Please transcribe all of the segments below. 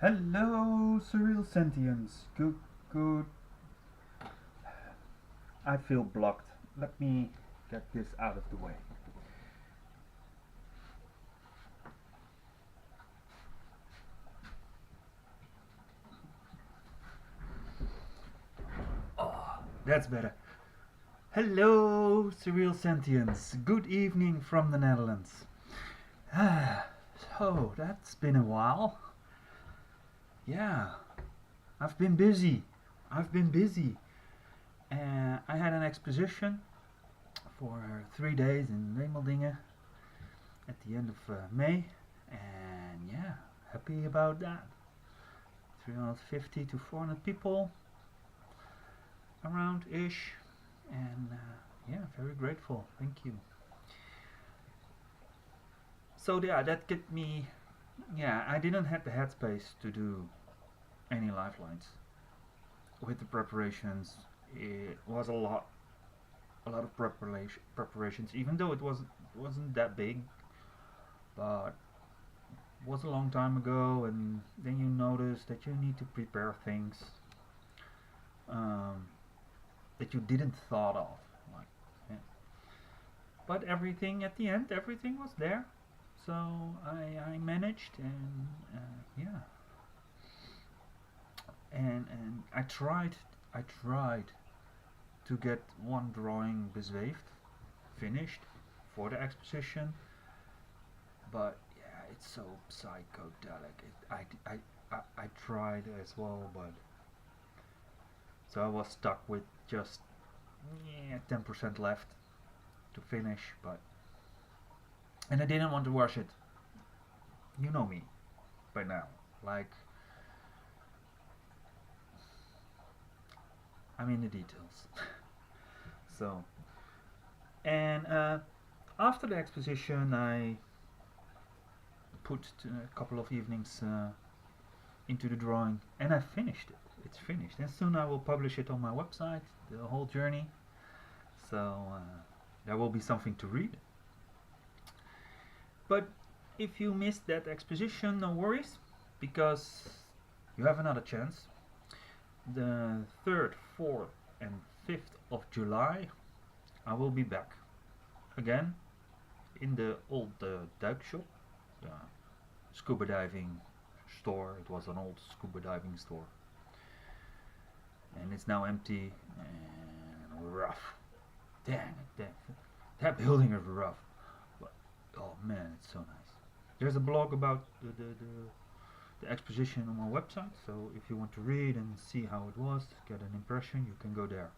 Hello, surreal sentience. Good. I feel blocked. Let me get this out of the way. Oh, that's better. Hello, surreal sentience. Good evening from the Netherlands. So that's been a while. Yeah, I've been busy. I've been busy. I had an exposition for 3 days in Wemeldingen at the end of May, and yeah, happy about that. 350 to 400 people around ish, and yeah, very grateful. Thank you. So yeah, that get me. Yeah, I didn't have the headspace to do any lifelines with the preparations. It was a lot of preparations, even though it wasn't that big, but was a long time ago, and then you notice that you need to prepare things um, that you didn't thought of, like, yeah. But everything at the end, everything was there, so I managed, and yeah, and I tried to get one drawing bezweefd finished for the exposition, but yeah, it's so psychedelic. I tried as well, but so I was stuck with just 10% left to finish, but and I didn't want to rush it. You know me by now. Like, I'm in the details. So, and after the exposition, I put a couple of evenings into the drawing, and I finished it. It's finished, and soon I will publish it on my website, the whole journey. So there will be something to read. But if you missed that exposition, no worries, because you have another chance. The 3rd, 4th, and 5th of July, I will be back again in the old duik shop, the scuba diving store. It was an old scuba diving store, and it's now empty and rough. Dang it, that building is rough. But oh man, it's so nice. There's a blog about the exposition on my website, so if you want to read and see how it was, get an impression, you can go there.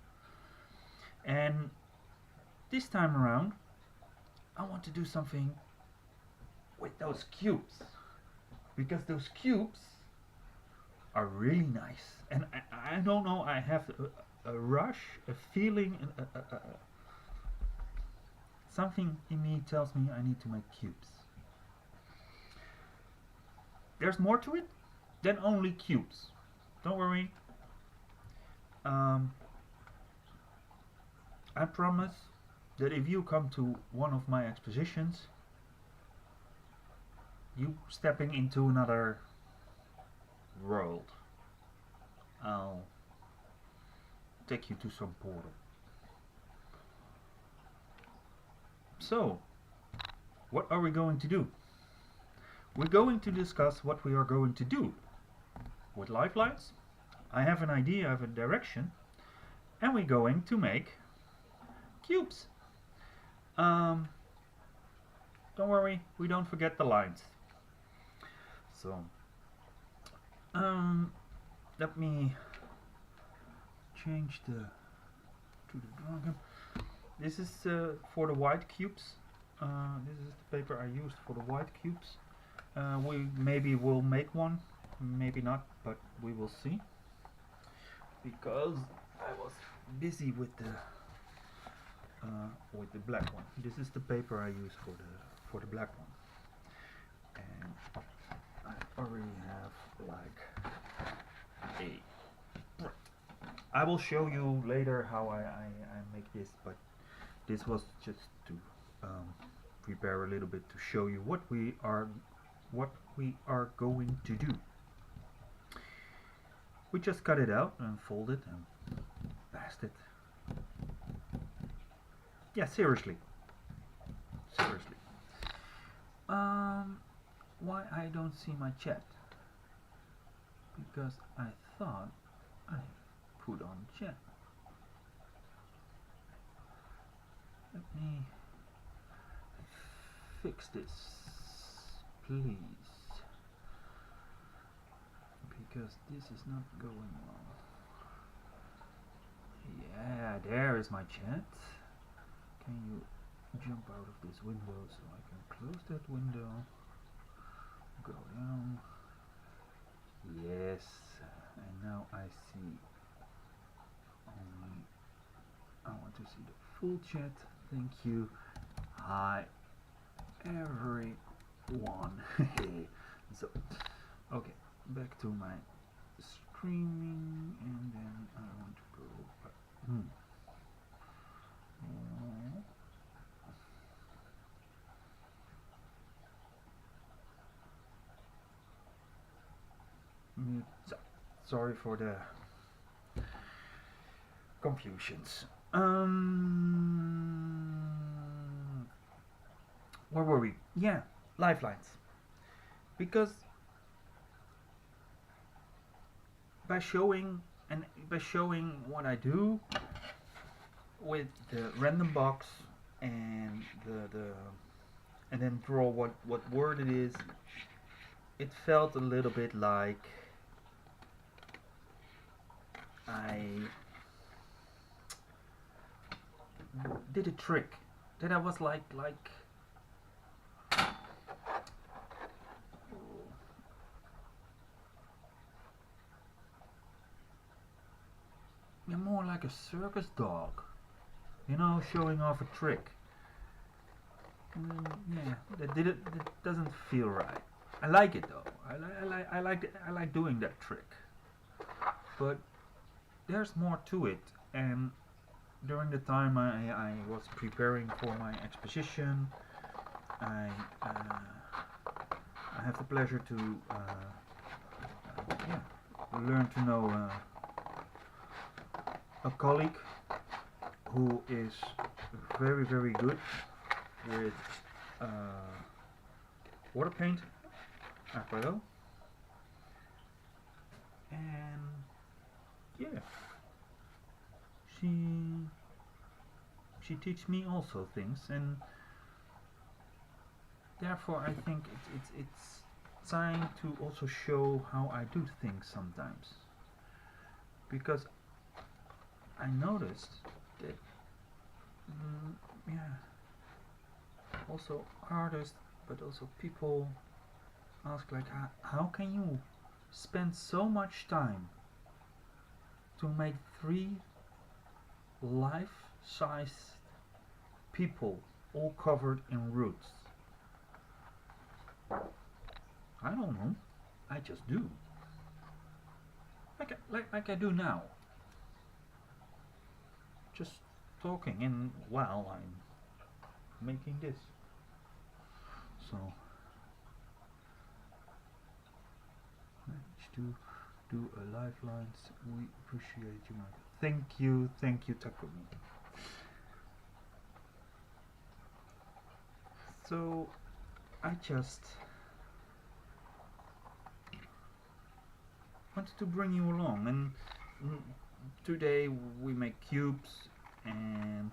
And this time around, I want to do something with those cubes, because those cubes are really nice, and I don't know, I have a rush, a feeling, something in me tells me I need to make cubes. There's more to it than only cubes. Don't worry. Um, I promise that if you come to one of my expositions, you stepping into another world. I'll take you to some portal. So, what are we going to do? We're going to discuss what we are going to do with lifelines. I have an idea, I have a direction, and we're going to make cubes. Don't worry, we don't forget the lines. So, let me change to the drawing. This is for the white cubes. This is the paper I used for the white cubes. We maybe will make one, maybe not, but we will see. Because I was busy with the black one. This is the paper I use for the black one, and I already have like a. I will show you later how I make this, but this was just to prepare a little bit to show you what we are going to do. we just cut it out and fold it and paste it. Yeah, seriously. Seriously. Why I don't see my chat? Because I thought I put on chat. Let me fix this, please. Because this is not going well. Yeah, there is my chat. Can you jump out of this window so I can close that window? Go down. Yes, and now I see only. I want to see the full chat. Thank you. Hi, everyone. So, okay, back to my streaming, and then I want to go. Sorry for the confusions. Where were we? Yeah, lifelines. Because by showing what I do with the random box and and then draw what word it is, it felt a little bit like I did a trick. That I was like you're more like a circus dog, you know, showing off a trick. Yeah, that doesn't feel right. I like it though. I like doing that trick. But there's more to it, and during the time I was preparing for my exposition, I have the pleasure to learn to know a colleague who is very good with water paint, aquarelle, and yeah, she teaches me also things, and therefore I think it's time to also show how I do things sometimes, because I noticed that also artists, but also people ask like, how can you spend so much time to make 3 life-sized people all covered in roots? I don't know. I just do. Like I do now. Just talking, and while I'm making this. So managed to do a lifelines. We appreciate you, Mark. Thank you, Takumi. So I just wanted to bring you along, and today we make cubes, and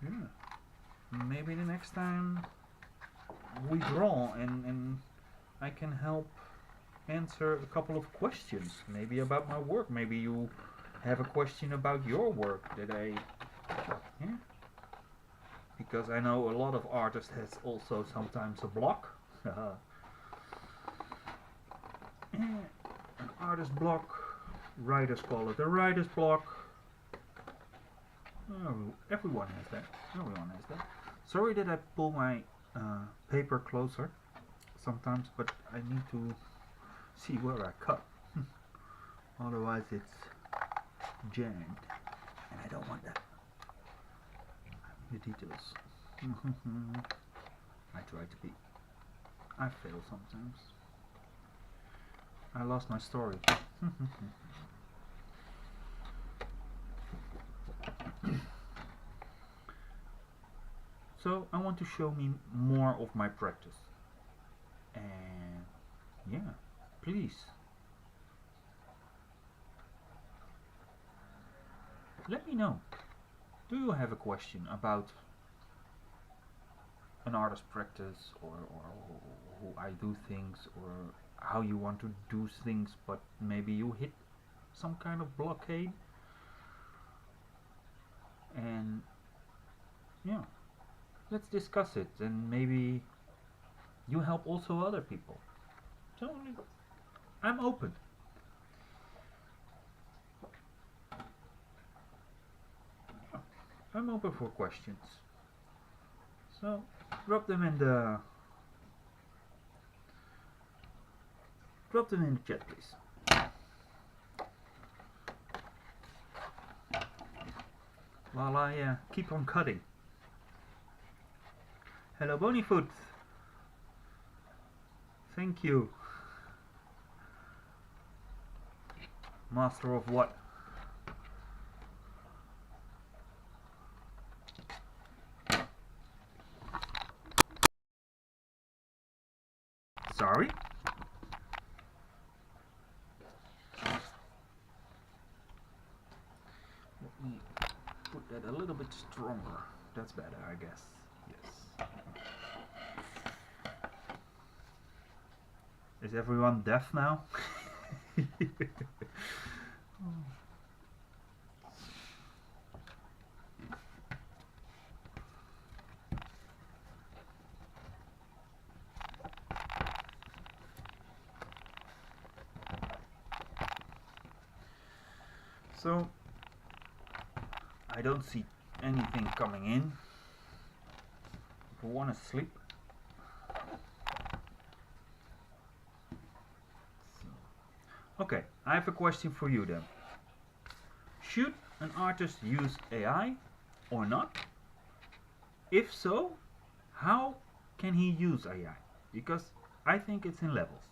yeah, maybe the next time we draw, and I can help answer a couple of questions, maybe about my work. Maybe you have a question about your work that because I know a lot of artists has also sometimes a block. An artist block, writers call it a writer's block. Oh, everyone has that. Everyone has that. Sorry that I pull my paper closer sometimes, but I need to see where I cut. Otherwise it's jammed, and I don't want that. The details. I try to be. I fail sometimes. I lost my story. So I want to show me more of my practice, and yeah, please let me know. Do you have a question about an artist practice, or who I do things, or how you want to do things, but maybe you hit some kind of blockade? And yeah, let's discuss it, and maybe you help also other people. So I'm open. I'm open for questions. So drop them in the chat, please. While I keep on cutting. Hello, Bonyfoot. Thank you. Master of what? Sorry? Let me put that a little bit stronger. That's better, I guess. Yes. Is everyone deaf now? So I don't see anything coming in. If I want to sleep. Okay, I have a question for you then. Should an artist use AI or not? If so, how can he use AI? Because I think it's in levels.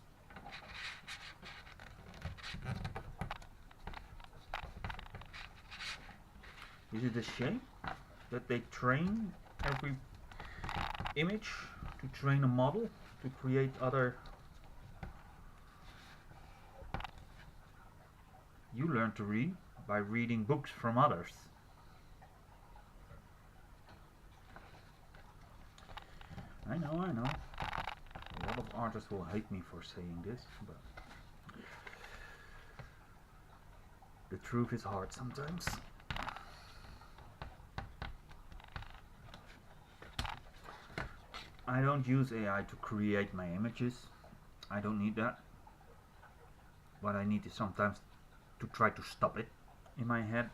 Is it a shame that they train every image to train a model to create other? You learn to read by reading books from others. I know. A lot of artists will hate me for saying this, but the truth is hard sometimes. I don't use AI to create my images. I don't need that. What I need is sometimes to try to stop it in my head.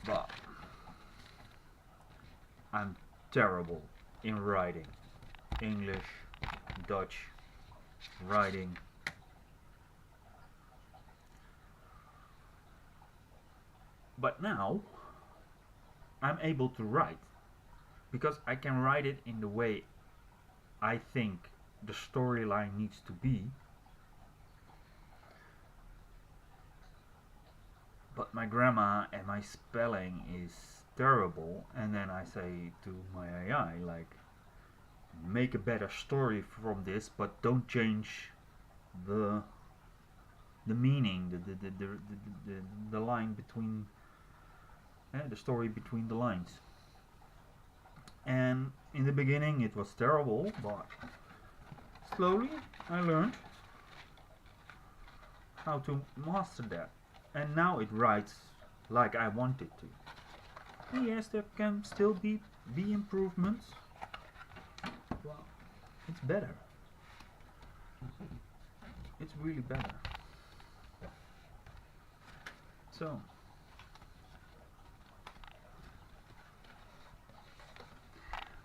But I'm terrible in writing. English, Dutch, writing. But now I'm able to write because I can write it in the way I think the storyline needs to be. But my grammar and my spelling is terrible, and then I say to my AI, like, make a better story from this, but don't change the meaning, the line between the story between the lines. And in the beginning it was terrible, but slowly I learned how to master that, and now it writes like I want it to. Yes, there can still be improvements. Well, it's better. It's really better. So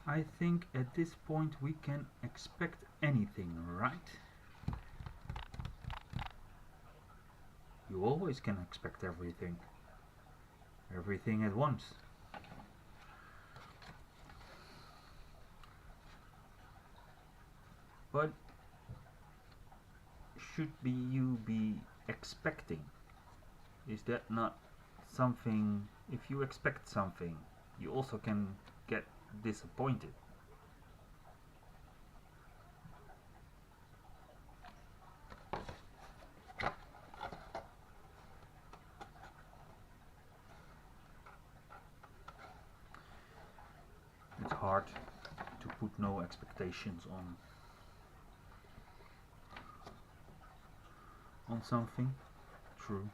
I think at this point we can expect anything, right? You always can expect everything. Everything at once. But should be you be expecting? Is that not something? If you expect something, you also can get disappointed. It's hard to put no expectations on something. True.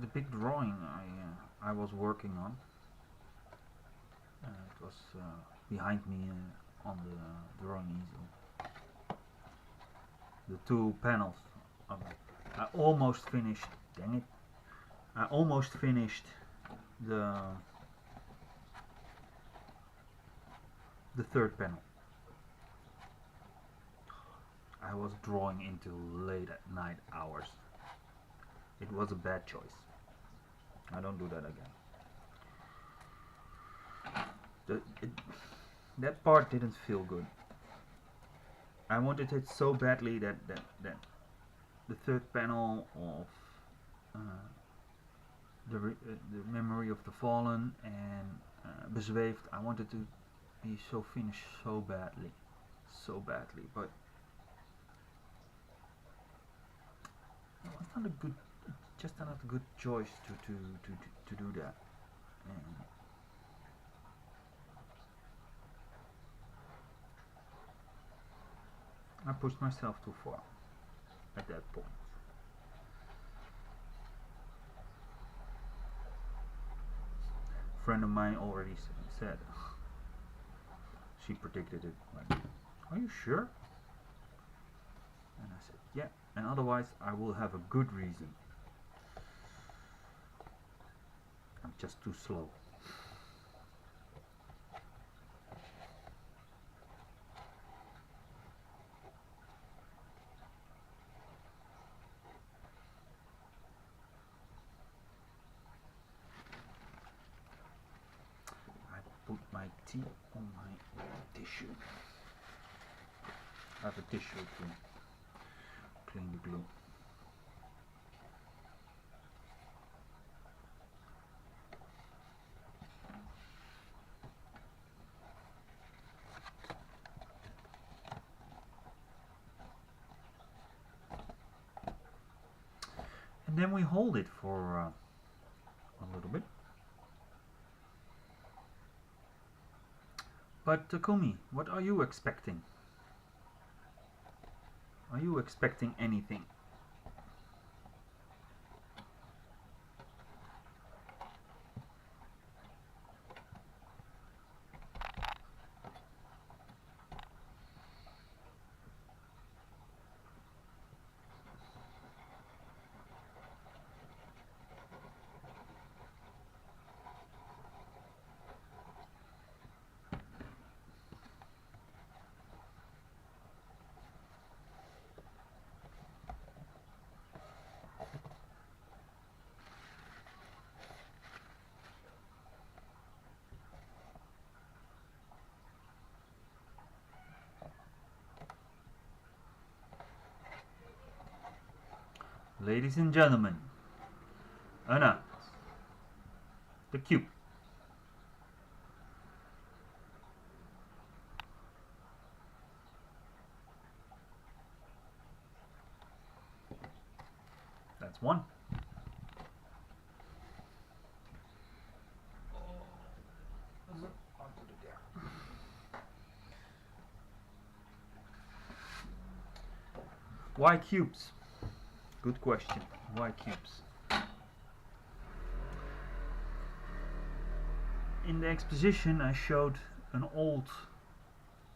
The big drawing I was working on, it was behind me on the drawing easel. The two panels. I almost finished. Dang it! I almost finished the third panel. I was drawing into late at night hours. It was a bad choice. I don't do that again. That part didn't feel good. I wanted it so badly that the third panel of the memory of the fallen and Bezweefd, I wanted to be so finished so badly, but it was not a good, just not a good choice to do that. And I pushed myself too far at that point. A friend of mine already said, she predicted it, like, are you sure? And I said, yeah, and otherwise I will have a good reason. I'm just too slow. I put my tea on my tissue. I have a tissue to clean the glue. And then we hold it for a little bit. But Takumi, what are you expecting? Are you expecting anything? Ladies and gentlemen, Anna, the cube. That's one. Why cubes? Good question. Why cubes? In the exposition I showed an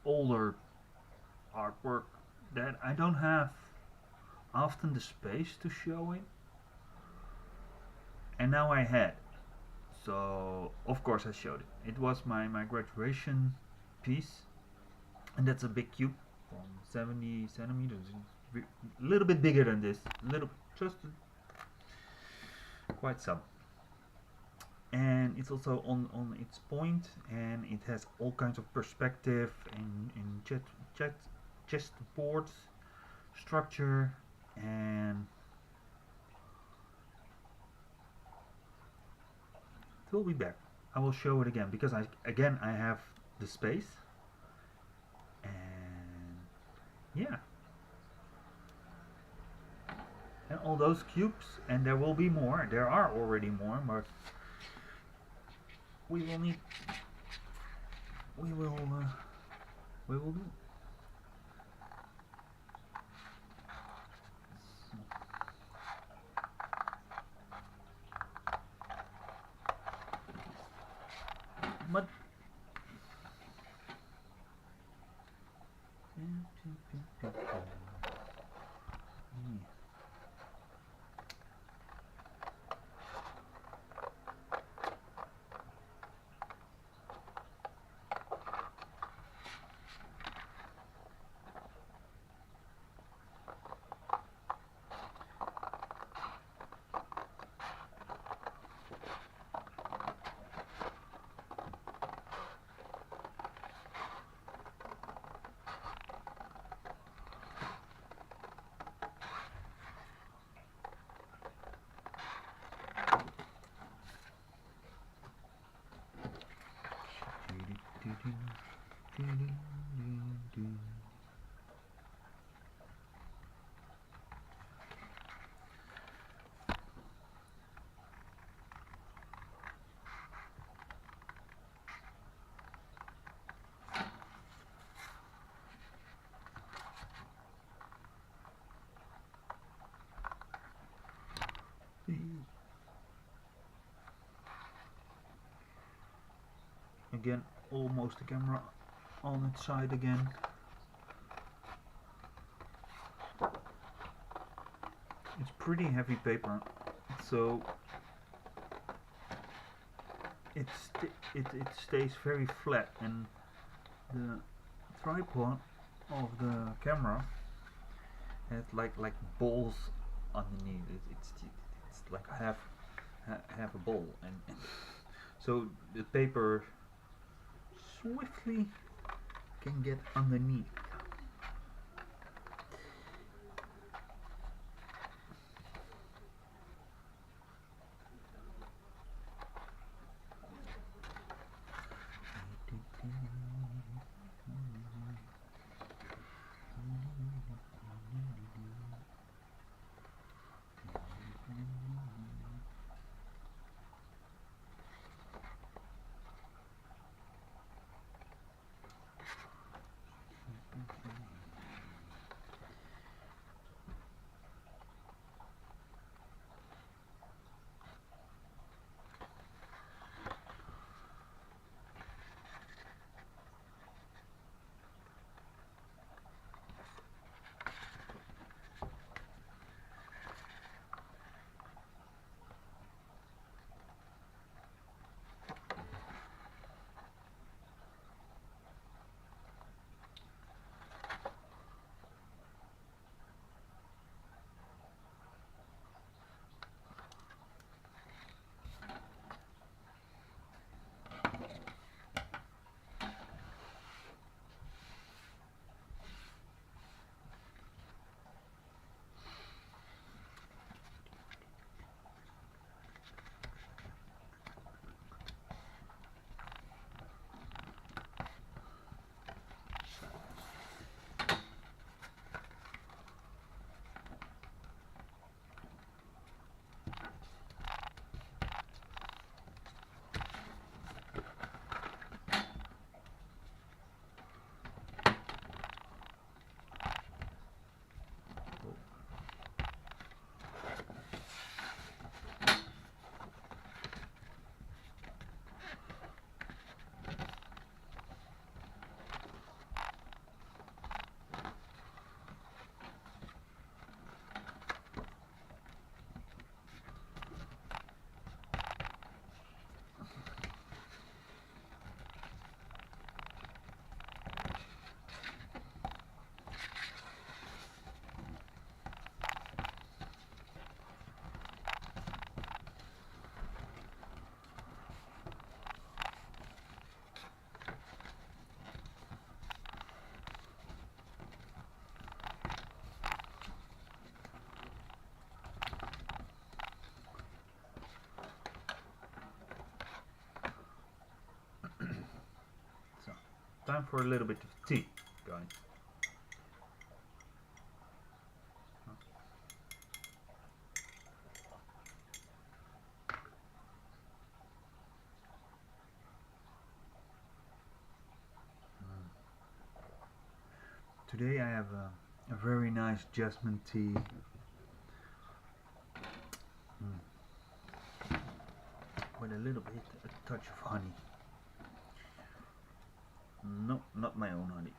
older artwork that I don't have often the space to show it, and now I had. So of course I showed it. It was my graduation piece, and that's a big cube from 70 centimeters, a little bit bigger than this, little, just quite some. And it's also on its point, and it has all kinds of perspective and chessboard structure, and it will be back. I will show it again because I have the space, and yeah, and all those cubes, and there will be more. There are already more, but we will need. We will. We will do. But again, almost the camera on its side again. It's pretty heavy paper, so it stays very flat, and the tripod of the camera has like balls underneath it. It's like half a ball, and so the paper swiftly can get underneath. time for a little bit of tea, guys. Today I have a very nice jasmine tea. With a little bit, a touch of honey. No, not my own honey.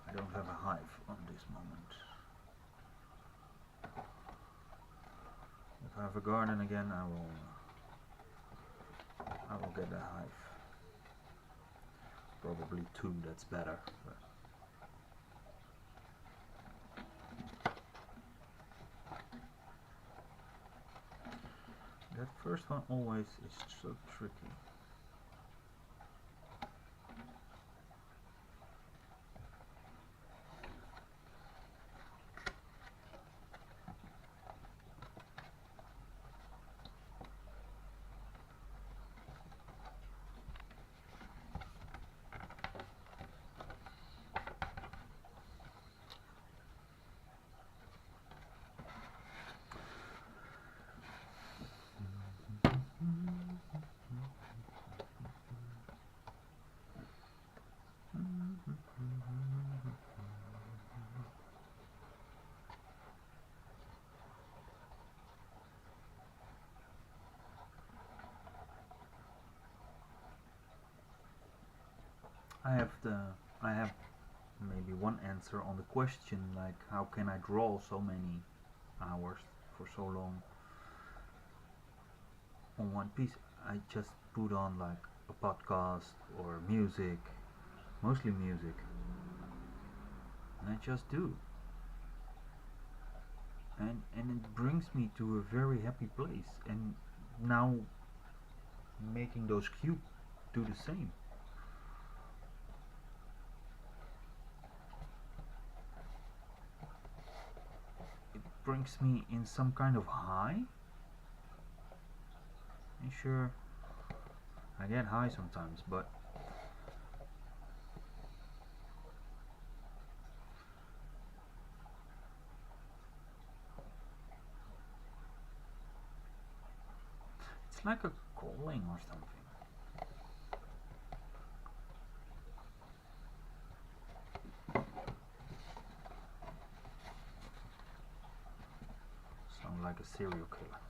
I don't have a hive on this moment. If I have a garden again, I will get a hive. Probably 2, that's better. But that first one always is so tricky. I have maybe one answer on the question, like how can I draw so many hours for so long on one piece. I just put on like a podcast or music, mostly music, and I just do, and it brings me to a very happy place. And now making those cubes do the same. Brings me in some kind of high. And sure, I get high sometimes, but it's like a calling or something. Like a serial killer.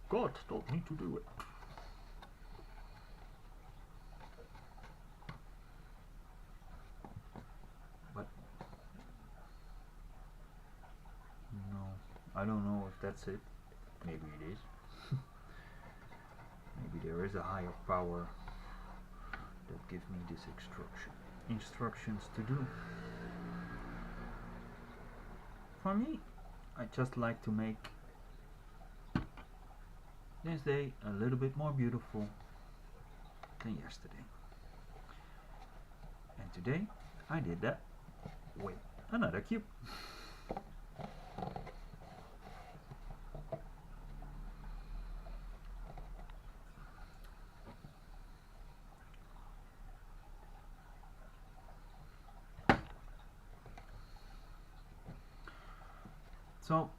God told me to do it. But no, I don't know if that's it. Maybe it is. Maybe there is a higher power that gives me this instructions to do. For me, I just like to make this day a little bit more beautiful than yesterday. And today I did that with another cube. So,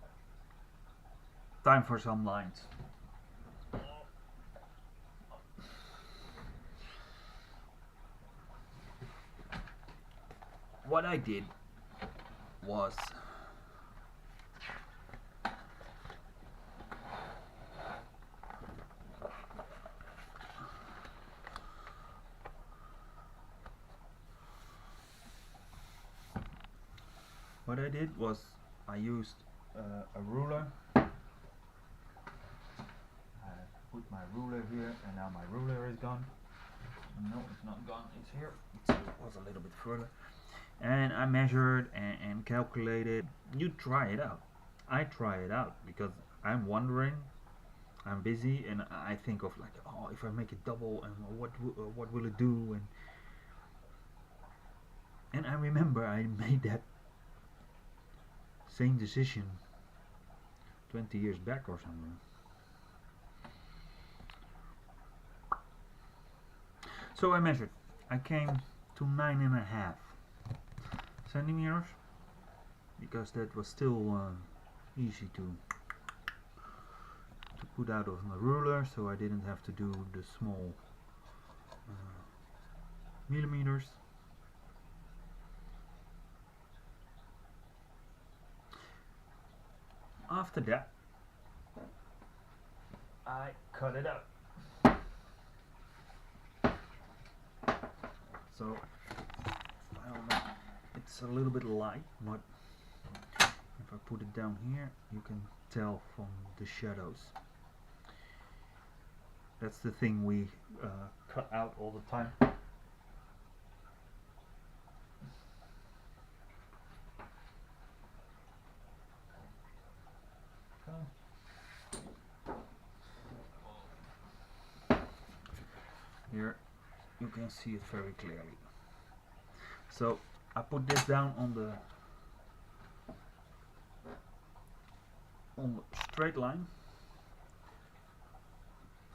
time for some lines. What I did was I used a ruler. I put my ruler here, and now my ruler is gone. No, it's not gone, it's here. It was a little bit further. And I measured and calculated. You try it out. I try it out because I'm wondering. I'm busy and I think of like, oh, if I make it double, and what will it do? And I remember I made that same decision 20 years back or something. So I measured. I came to 9.5 centimeters because that was still easy to put out on the ruler, so I didn't have to do the small millimeters. After that, I cut it up. So I don't know, it's a little bit light, but if I put it down here, you can tell from the shadows. That's the thing we cut out all the time. Here you can see it very clearly. So I put this down on the straight line.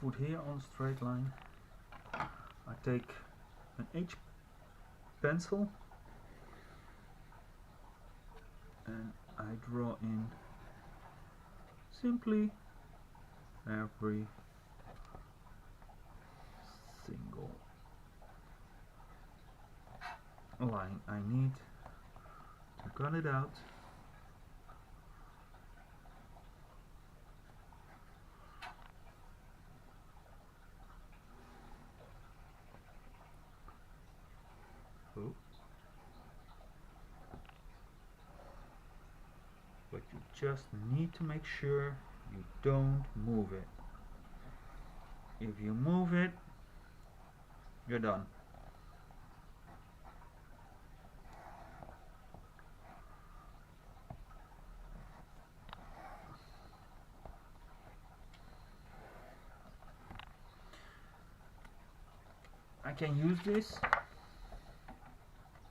Put here on the straight line. I take an H pencil and I draw in simply every single line I need to cut it out. Oh. But you just need to make sure you don't move it. If you move it, you're done. I can use this,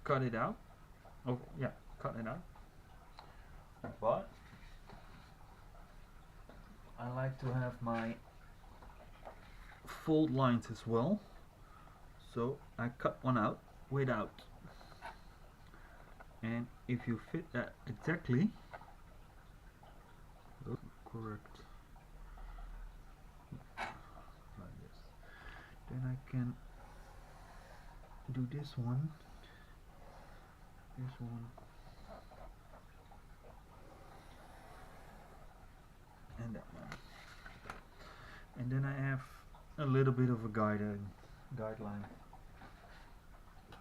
cut it out. Oh yeah, cut it out. But I like to have my fold lines as well. So I cut one out without. And if you fit that exactly, correct, like this, then I can do this one, and that one, and then I have a little bit of a guideline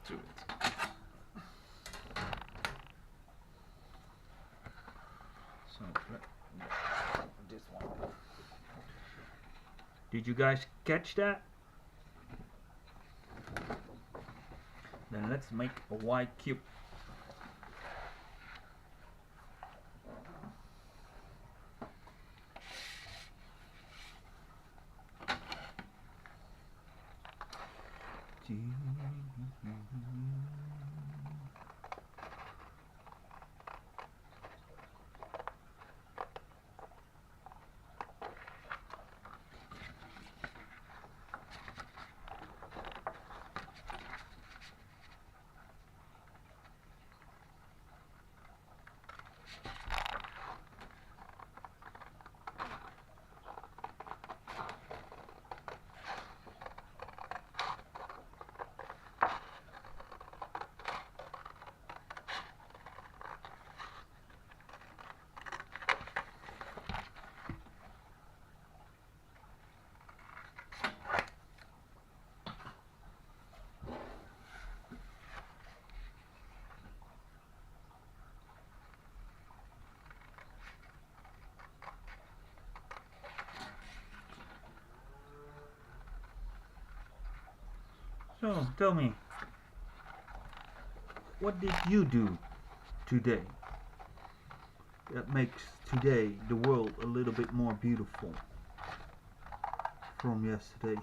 to it. So this one. Did you guys catch that? Then let's make a white cube. So tell me, what did you do today that makes today the world a little bit more beautiful from yesterday?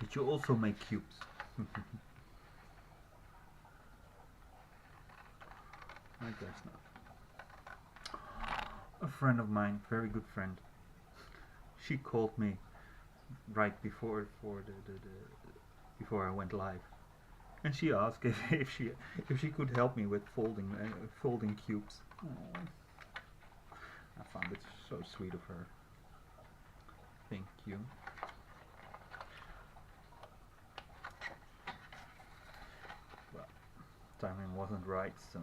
Did you also make cubes? I guess not. A friend of mine, very good friend, she called me right before before I went live, and she asked if she could help me with folding cubes. Aww. I found it so sweet of her. Thank you. Well, timing wasn't right, so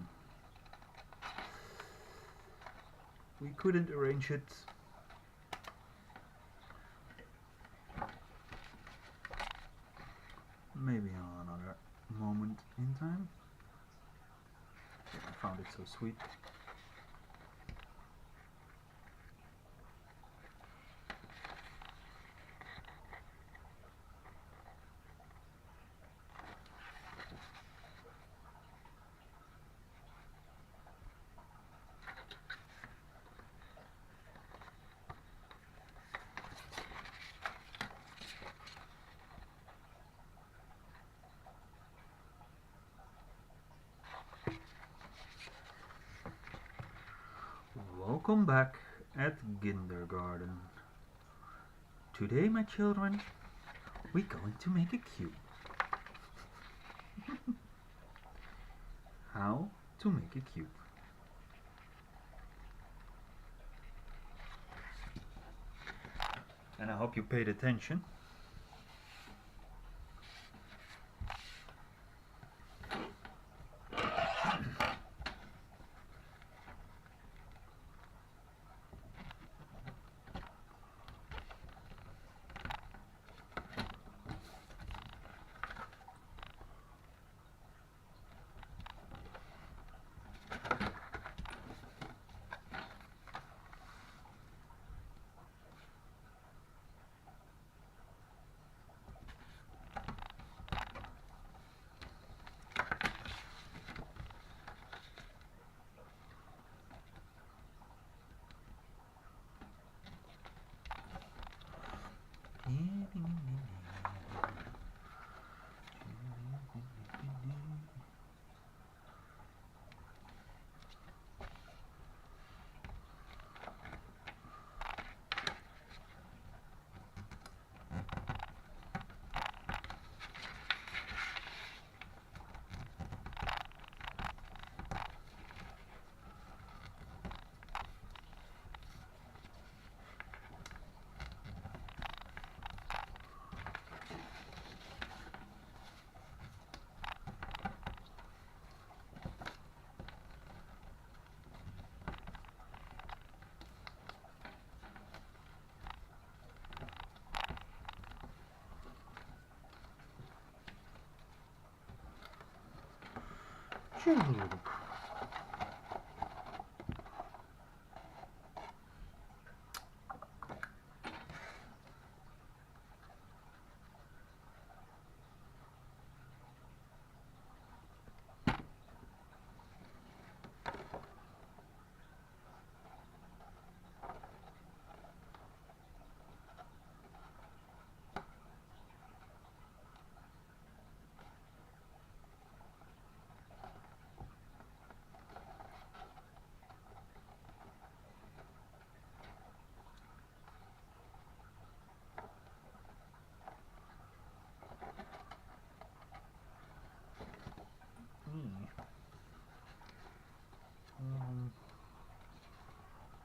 we couldn't arrange it. Maybe another moment in time. I found it so sweet. Welcome back at kindergarten. Today, my children, we're going to make a cube. How to make a cube. And I hope you paid attention.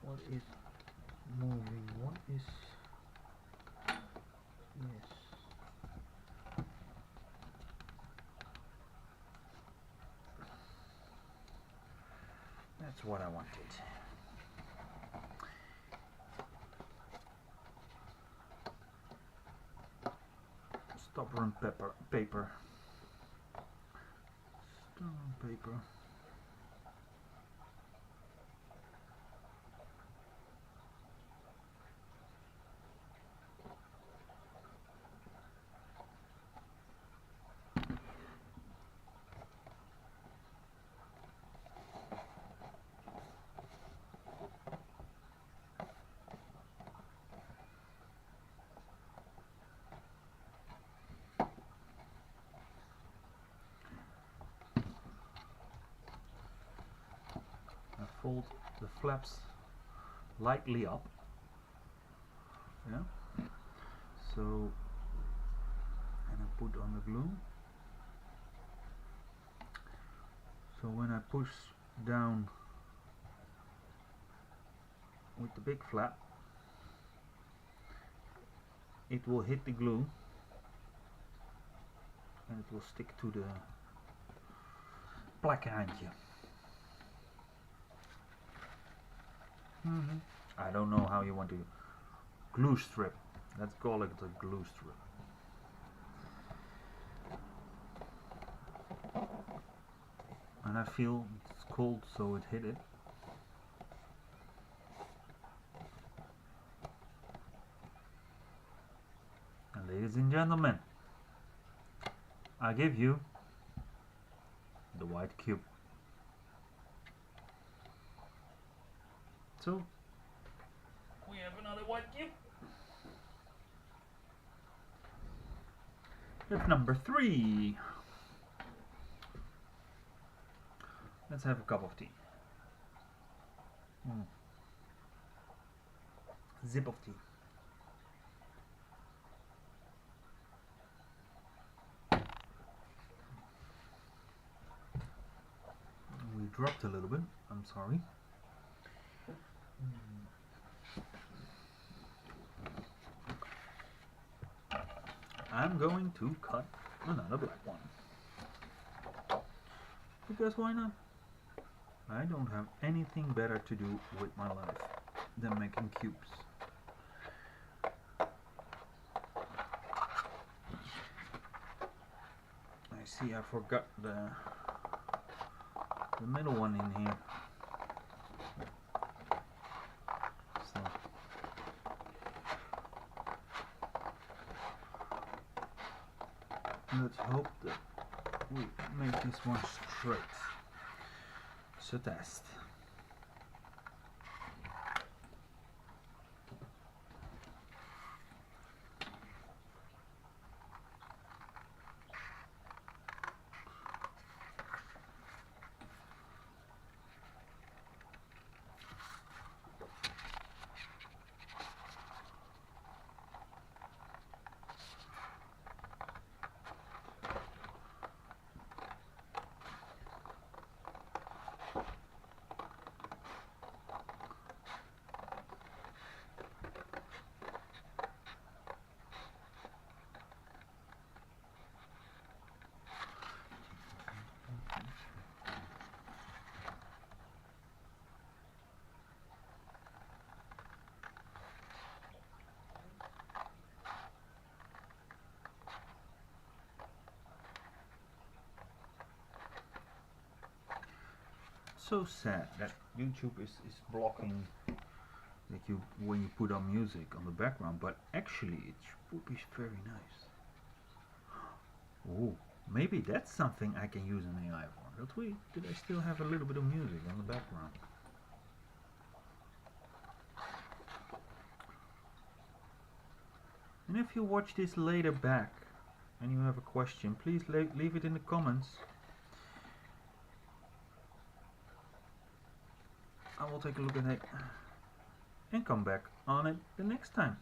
What is moving? What is... Yes. That's what I wanted. Stubborn paper. Stubborn paper. fold the flaps lightly up. Yeah. So, and I put on the glue. So when I push down with the big flap, it will hit the glue and it will stick to the plakkerhandje. I don't know how you want to glue strip. Let's call it a glue strip. And I feel it's cold, so it hit it. And ladies and gentlemen, I give you the white cube. So we have another white cube. That's number 3. Let's have a cup of tea. Zip of tea. We dropped a little bit, I'm sorry. I'm going to cut another black one. Because why not? I don't have anything better to do with my life than making cubes. I see I forgot the middle one in here. So let's hope that we make this one straight. So test. So sad that YouTube is blocking that you when you put on music on the background, but actually it would be very nice. Oh, maybe that's something I can use an AI for. Did I still have a little bit of music on the background? And if you watch this later back and you have a question, please leave it in the comments. I will take a look at it and come back on it the next time.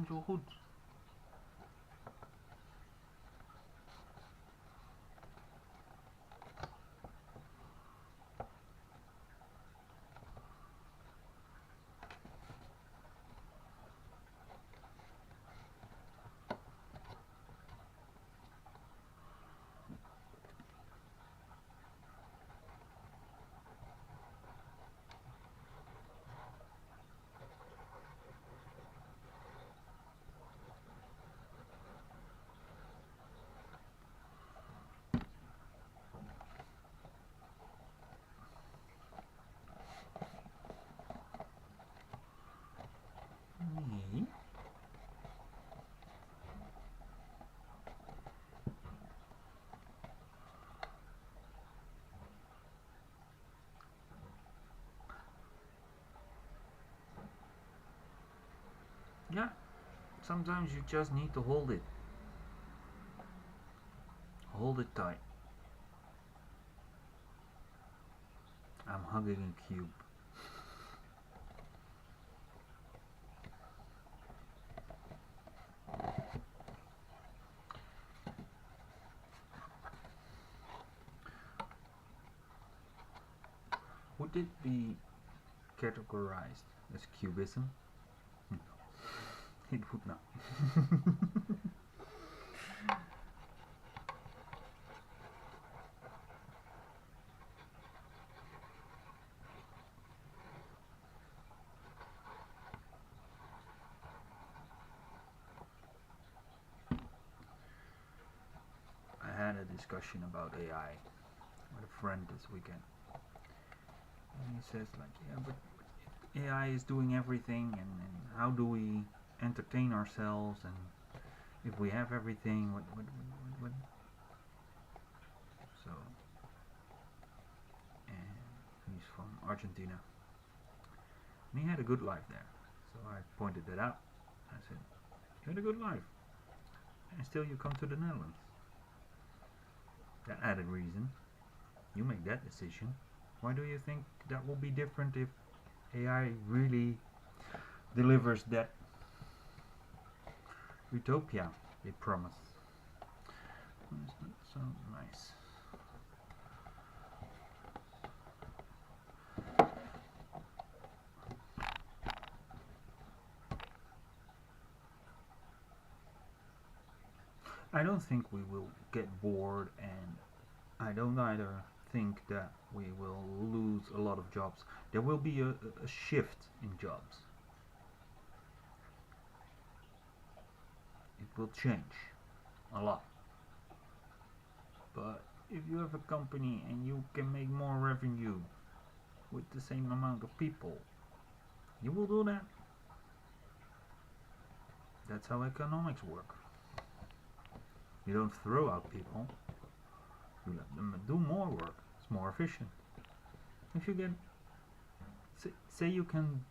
ging zo goed. Nee. Yeah, sometimes you just need to hold it. Hold it tight. I'm hugging a cube. Would it be categorized as cubism? No, it would not. I had a discussion about AI with a friend this weekend. And he says like, yeah, but AI is doing everything, and how do we entertain ourselves, and if we have everything, what? So, and he's from Argentina, and he had a good life there. So I pointed that out. I said, you had a good life, and still you come to the Netherlands. That added reason. You make that decision. Why do you think that will be different if AI really delivers that utopia they promise? It's not so nice. I don't think we will get bored, and I don't either think that we will lose a lot of jobs. There will be a shift in jobs. It will change a lot. But if you have a company and you can make more revenue with the same amount of people, you will do that. That's how economics work. You don't throw out people, you let them do more work. It's more efficient. If you get, say you can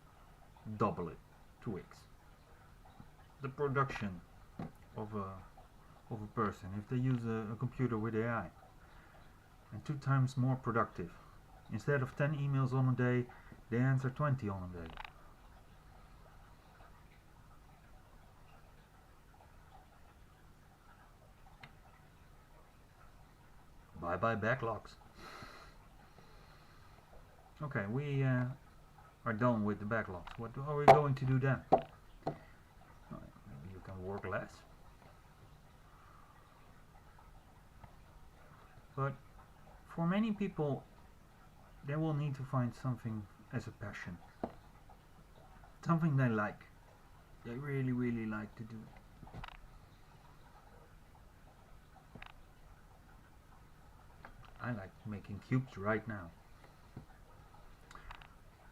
double it, 2x, the production of a person, if they use a computer with AI, and 2 times more productive. Instead of 10 emails on a day, they answer 20 on a day. Bye bye backlogs. Okay, we are done with the backlogs. What are we going to do then? Maybe you can work less. But for many people, they will need to find something as a passion. Something they like. They really, really like to do. I like making cubes right now.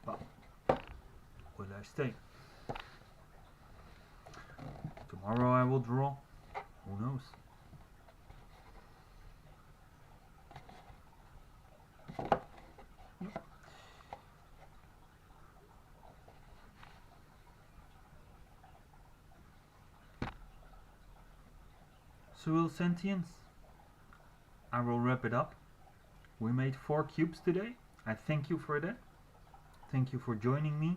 But will I stay? Tomorrow I will draw. Who knows? Yep. Surreal Sentience. I will wrap it up. We made 4 cubes today. I thank you for that. Thank you for joining me.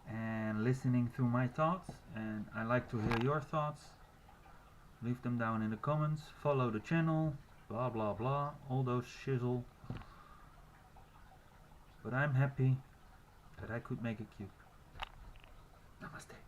And listening through my thoughts, and I like to hear your thoughts. Leave them down in the comments. Follow the channel, blah blah blah, all those shizzle. But I'm happy that I could make a cube. Namaste.